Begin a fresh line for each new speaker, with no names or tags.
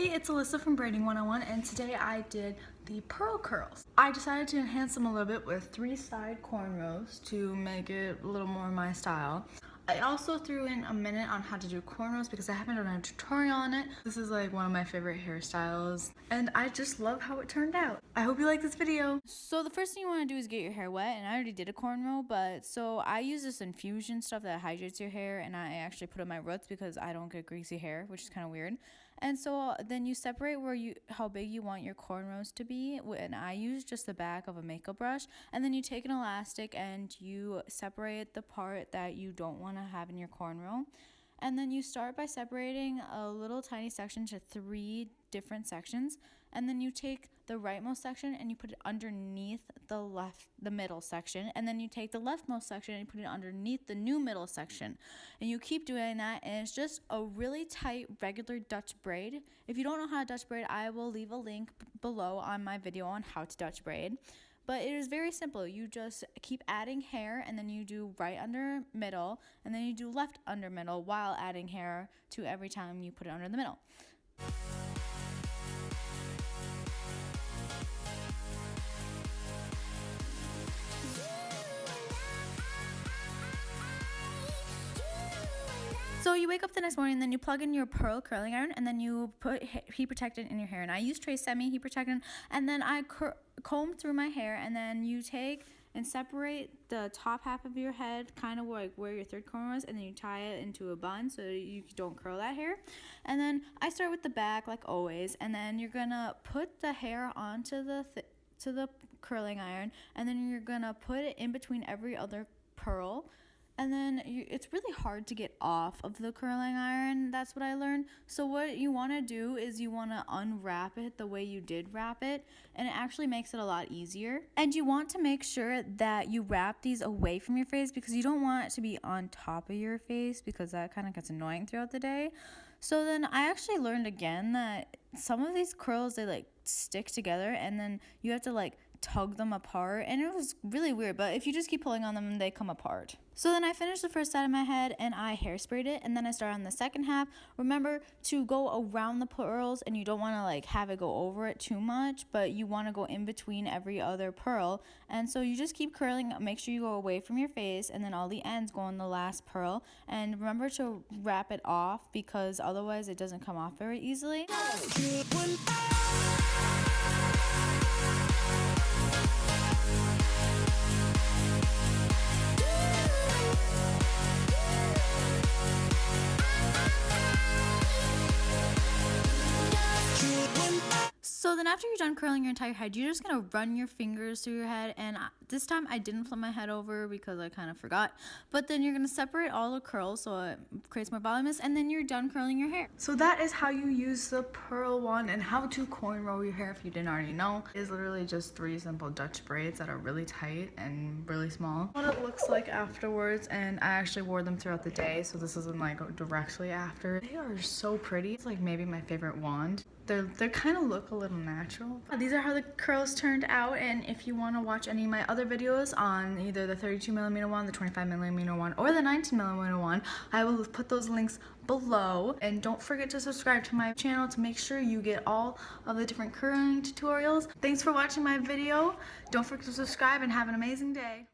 everybody, it's Alyssa from Braiding 101, and today I did the pearl curls. I decided to enhance them a little bit with 3 side cornrows to make it a little more my style. I also threw in a minute on how to do cornrows because I haven't done a tutorial on it. This is like one of my favorite hairstyles and I just love how it turned out. I hope you like this video.
So the first thing you want to do is get your hair wet, and I already did a cornrow, but so I use this infusion stuff that hydrates your hair, and I actually put in my roots because I don't get greasy hair, which is kind of weird. And so then you separate how big you want your cornrows to be, and I use just the back of a makeup brush, and then you take an elastic and you separate the part that you don't want to have in your cornrow. And then you start by separating a little tiny section to 3 different sections, and then you take the rightmost section and you put it underneath the middle section, and then you take the leftmost section and you put it underneath the new middle section, and you keep doing that, and it's just a really tight regular Dutch braid. If you don't know how to Dutch braid, I will leave a link below on my video on how to Dutch braid. But it is very simple. You just keep adding hair, and then you do right under middle, and then you do left under middle while adding hair to every time you put it under the middle. So you wake up the next morning, and then you plug in your pearl curling iron, and then you put heat protectant in your hair. And I use Trace Semi heat protectant, and then I comb through my hair, and then you take and separate the top half of your head, kind of like where your third corner was, and then you tie it into a bun so you don't curl that hair. And then I start with the back like always, and then you're gonna put the hair onto the curling iron, and then you're gonna put it in between every other pearl. And then it's really hard to get off of the curling iron. That's what I learned. So what you want to do is you want to unwrap it the way you did wrap it, and it actually makes it a lot easier. And you want to make sure that you wrap these away from your face, because you don't want it to be on top of your face, because that kind of gets annoying throughout the day. So then I actually learned again that some of these curls, they like stick together, and then you have to like tug them apart, and it was really weird, but if you just keep pulling on them, they come apart. So then I finished the first side of my head and I hairsprayed it, and then I started on the second half. Remember to go around the pearls, and you don't want to like have it go over it too much, but you want to go in between every other pearl. And so you just keep curling, make sure you go away from your face, and then all the ends go on the last pearl. And remember to wrap it off, because otherwise it doesn't come off very easily. So then after you're done curling your entire head, you're just going to run your fingers through your head, and this time I didn't flip my head over because I kind of forgot, but then you're going to separate all the curls so it creates more voluminous, and then you're done curling your hair.
So that is how you use the pearl one and how to cornrow your hair if you didn't already know. It is literally just 3 simple Dutch braids that are really tight and really small. What it looks like afterwards, and I actually wore them throughout the day, so this isn't like directly after. They are so pretty. It's like maybe my favorite wand. They kind of look a little natural. These are how the curls turned out, and if you want to watch any of my other videos on either the 32mm one, the 25mm one, or the 19mm one, I will put those links below. And don't forget to subscribe to my channel to make sure you get all of the different curling tutorials. Thanks for watching my video. Don't forget to subscribe and have an amazing day.